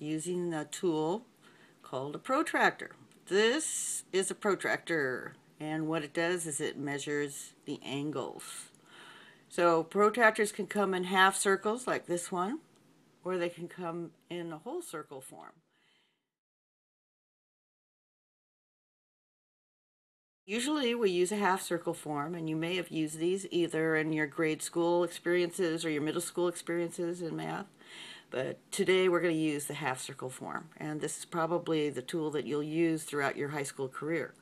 using a tool called a protractor. This is a protractor, and what it does is it measures the angles. So protractors can come in half circles like this one, or they can come in a whole circle form. Usually we use a half circle form, and you may have used these either in your grade school experiences or your middle school experiences in math. But today we're going to use the half circle form, and this is probably the tool that you'll use throughout your high school career.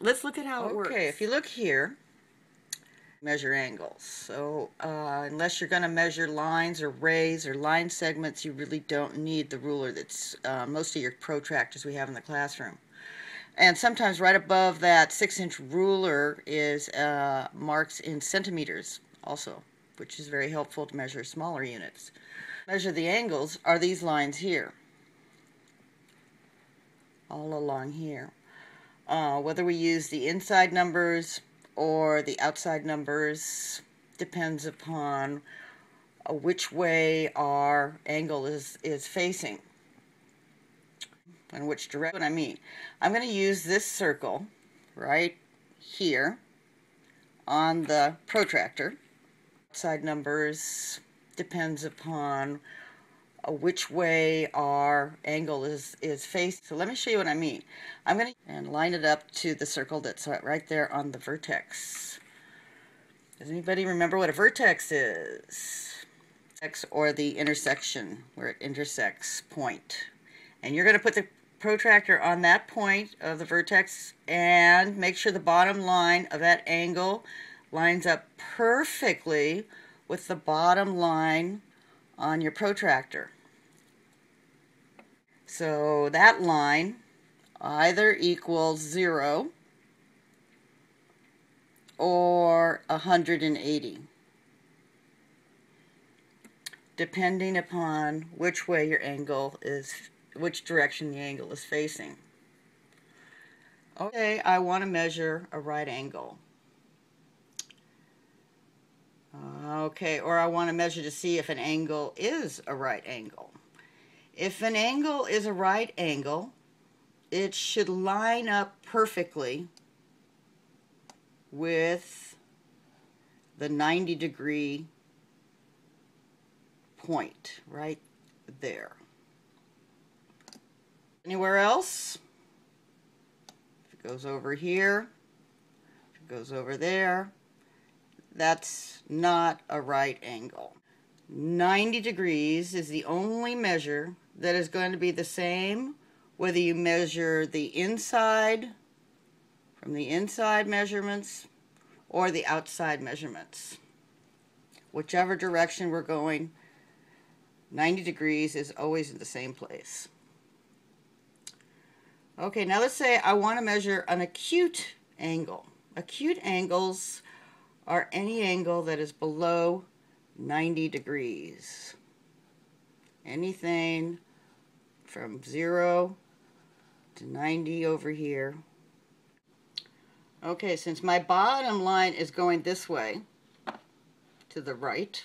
Let's look at how it works. Okay, if you look here, measure angles. So unless you're going to measure lines or rays or line segments, you really don't need the ruler that's most of your protractors we have in the classroom. And sometimes right above that 6-inch ruler is marks in centimeters also, which is very helpful to measure smaller units. Measure the angles are these lines here, all along here. Whether we use the inside numbers or the outside numbers depends upon which way our angle is facing and which direction. What I mean, I'm going to use this circle right here on the protractor. Outside numbers depends upon which way our angle is facing. So let me show you what I mean. I'm going to line it up to the circle that's right there on the vertex. Does anybody remember what a vertex is? Or the intersection, where it intersects point. And you're going to put the protractor on that point of the vertex and make sure the bottom line of that angle lines up perfectly with the bottom line on your protractor. So that line either equals 0 or 180, depending upon which way your angle is, which direction the angle is facing. Okay, I want to measure a right angle. Okay, or I want to measure to see if an angle is a right angle. If an angle is a right angle, it should line up perfectly with the 90-degree point right there. Anywhere else? If it goes over here, if it goes over there, that's not a right angle. 90 degrees is the only measure that is going to be the same whether you measure the inside from the inside measurements or the outside measurements. Whichever direction we're going, 90 degrees is always in the same place. Okay, now let's say I want to measure an acute angle. Acute angles are any angle that is below 90 degrees. Anything from 0 to 90 over here. Okay, since my bottom line is going this way to the right,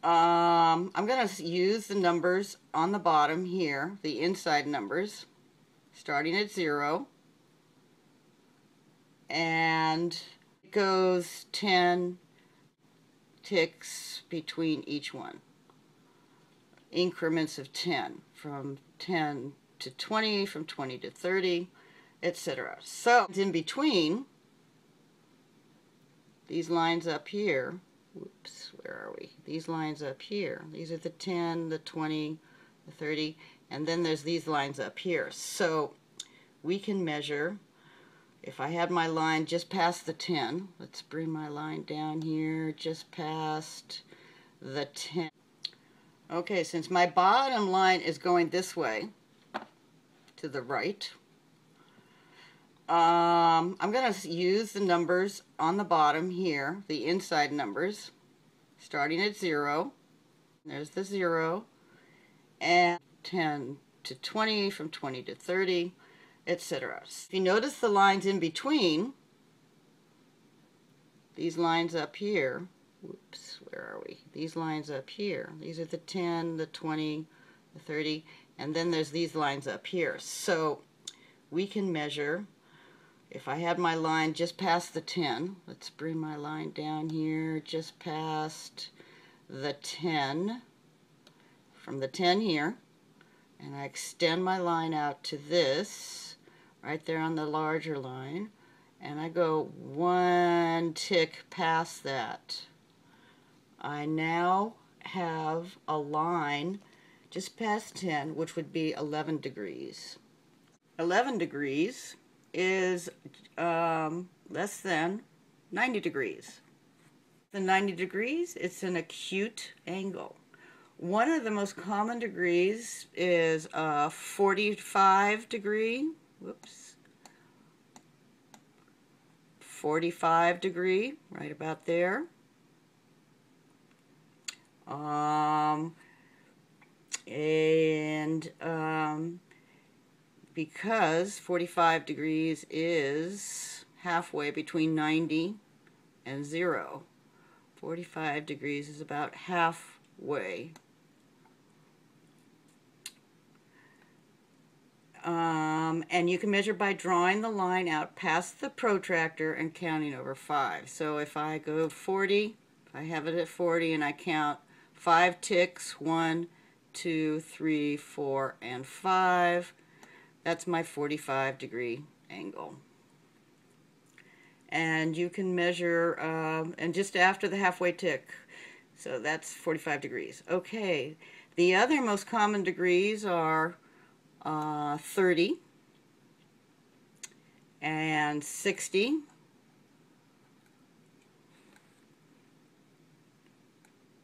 I'm going to use the numbers on the bottom here, the inside numbers, starting at 0, and it goes 10 ticks between each one. Increments of 10, from 10 to 20, from 20 to 30, etc. So in between these lines up here, whoops, where are we? These lines up here, these are the 10, the 20, the 30, and then there's these lines up here. So we can measure, if I had my line just past the 10, let's bring my line down here just past the 10. Okay, since my bottom line is going this way to the right, I'm going to use the numbers on the bottom here, the inside numbers, starting at 0. There's the 0, and 10 to 20, from 20 to 30, etc. If you notice the lines in between, these lines up here, whoops, where are we? These lines up here, these are the 10, the 20, the 30, and then there's these lines up here. So we can measure, if I had my line just past the 10, let's bring my line down here just past the 10, from the 10 here, and I extend my line out to this, right there on the larger line, and I go one tick past that. I now have a line just past 10, which would be 11 degrees. 11 degrees is less than 90 degrees. The 90 degrees, it's an acute angle. One of the most common degrees is a 45 degree. Whoops. 45 degree, right about there. Because 45 degrees is halfway between 90 and 0. 45 degrees is about halfway. And you can measure by drawing the line out past the protractor and counting over 5. So if I go 40, if I have it at 40 and I count 5 ticks, 1, 2, 3, 4, and 5, that's my 45 degree angle. And you can measure, and just after the halfway tick, so that's 45 degrees. Okay, the other most common degrees are 30 and 60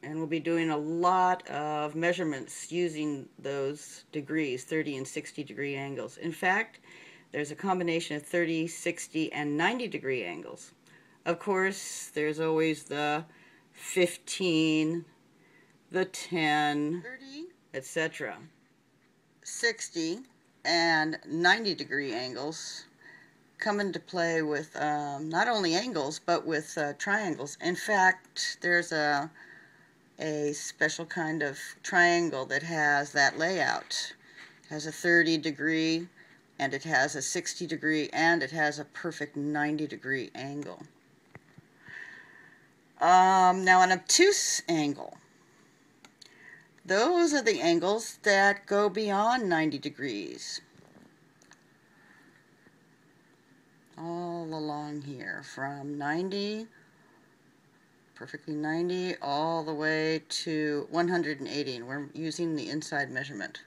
and we'll be doing a lot of measurements using those degrees, 30 and 60 degree angles. In fact, there's a combination of 30, 60, and 90 degree angles. Of course, there's always the 15, the 10, 30, etc. 60 and 90 degree angles come into play with not only angles but with triangles. In fact, there's a special kind of triangle that has that layout. It has a 30 degree, and it has a 60 degree, and it has a perfect 90 degree angle. Now an obtuse angle. Those are the angles that go beyond 90 degrees. All along here, from 90, perfectly 90, all the way to 180, and we're using the inside measurement.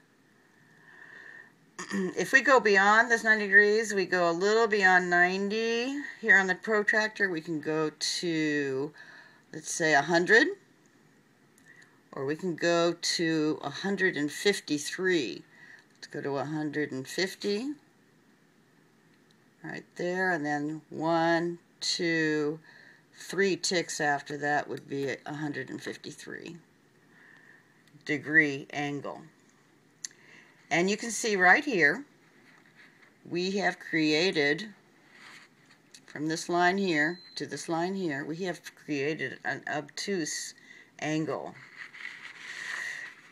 If we go beyond this 90 degrees, we go a little beyond 90. Here on the protractor, we can go to, let's say, 100. Or we can go to 153. Let's go to 150. Right there, and then 1, 2, 3 ticks after that would be 153 degree angle. And you can see right here, we have created, from this line here to this line here, we have created an obtuse angle.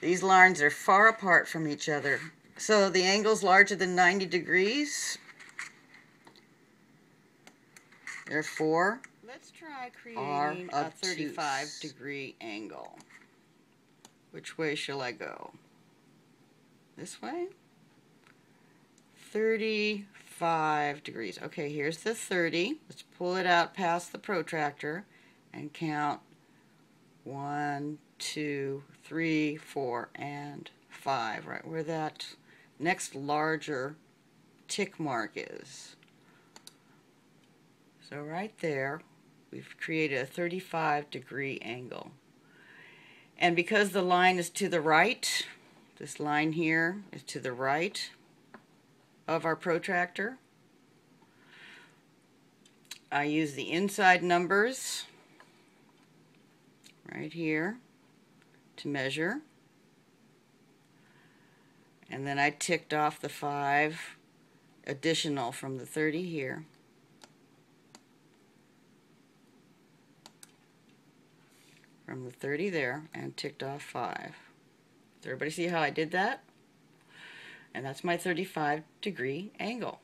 These lines are far apart from each other. So the angles larger than 90 degrees, therefore, let's try creating a 35 degree angle. Which way shall I go? This way? 35 degrees. Okay, here's the 30. Let's pull it out past the protractor and count 1, 2, 3, 4, and 5, right where that next larger tick mark is. So right there, we've created a 35 degree angle. And because the line is to the right, this line here is to the right of our protractor, I use the inside numbers right here to measure, and then I ticked off the 5 additional from the 30 here. From the 30 there, and ticked off 5. Everybody see how I did that? And that's my 35-degree angle.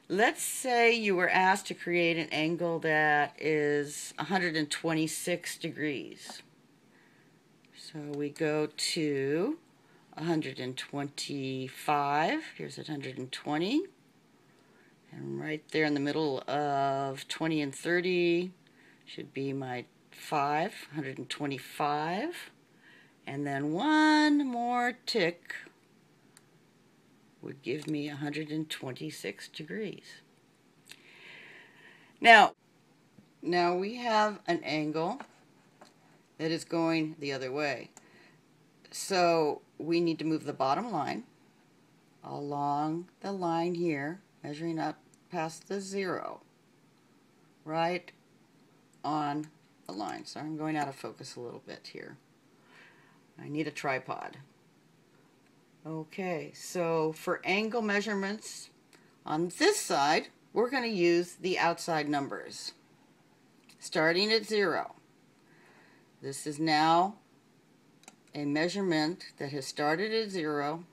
Let's say you were asked to create an angle that is 126 degrees. So we go to 125. Here's 120. And right there in the middle of 20 and 30 should be my 125. And then one more tick would give me 126 degrees. Now we have an angle that is going the other way. So we need to move the bottom line along the line here, measuring up past the 0, right on the line. So I'm going out of focus a little bit here. I need a tripod. Okay, so for angle measurements on this side, we're going to use the outside numbers. Starting at 0. This is now a measurement that has started at 0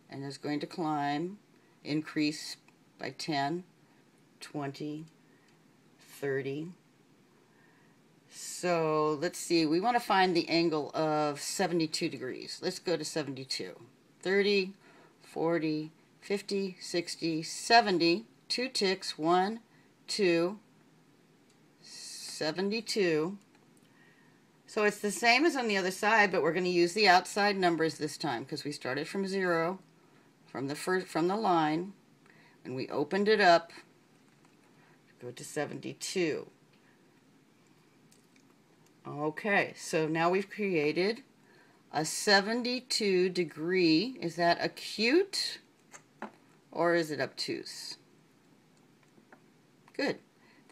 and is going to climb, increase by 10, 20, 30. So let's see, we want to find the angle of 72 degrees. Let's go to 72. 30, 40, 50, 60, 70, 2 ticks, 1, 2, 72. So it's the same as on the other side, but we're going to use the outside numbers this time because we started from 0, from the line, and we opened it up to go to 72. Okay, so now we've created a 72 degree. Is that acute or is it obtuse? Good.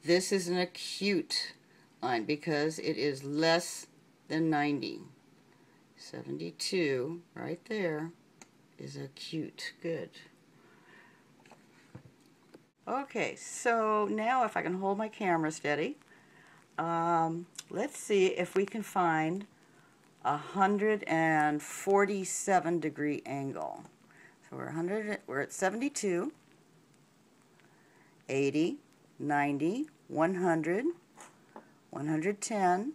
This is an acute line because it is less than 90. 72 right there is acute. Good. Okay, so now if I can hold my camera steady, let's see if we can find a 147 degree angle. So we're at 72, 80, 90, 100, 110,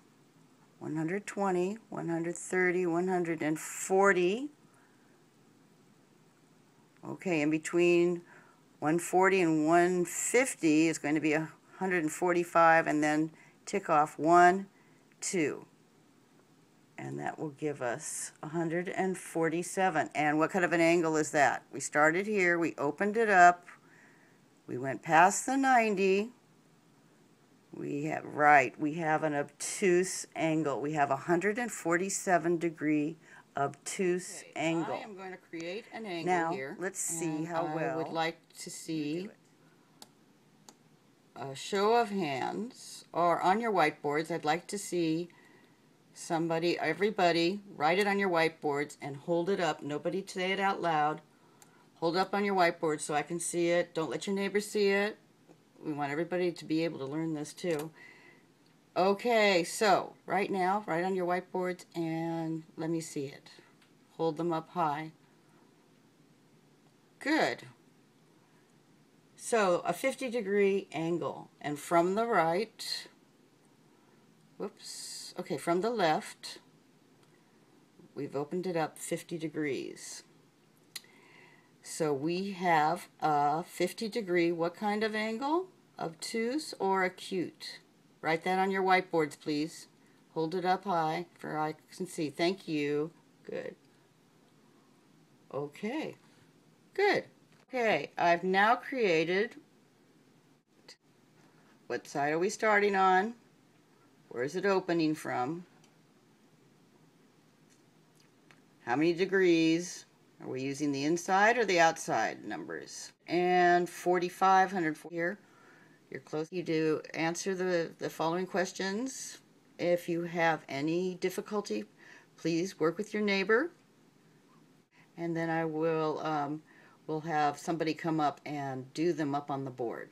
120, 130, 140. Okay, in between 140 and 150 is going to be 145, and then tick off 1, 2. And that will give us 147. And what kind of an angle is that? We started here, we opened it up, we went past the 90. We have an obtuse angle. We have a 147 degree obtuse angle. I am going to create an angle here. Now, let's see how well. I would like to see a show of hands, or on your whiteboards, I'd like to see everybody write it on your whiteboards and hold it up. Nobody say it out loud. Hold it up on your whiteboard so I can see it. Don't let your neighbors see it. We want everybody to be able to learn this too. Okay, so right now, write on your whiteboards and let me see it. Hold them up high. Good. So a 50 degree angle, and from the right, from the left, we've opened it up 50 degrees. So we have a 50 degree, what kind of angle? Obtuse or acute? Write that on your whiteboards, please. Hold it up high for I can see. Thank you. Good. Okay. Good. Okay, I've now created, what side are we starting on? Where is it opening from? How many degrees? Are we using the inside or the outside numbers? And 45, 140 here. You're close. You do answer the following questions. If you have any difficulty, please work with your neighbor. And then I will we'll have somebody come up and do them up on the board.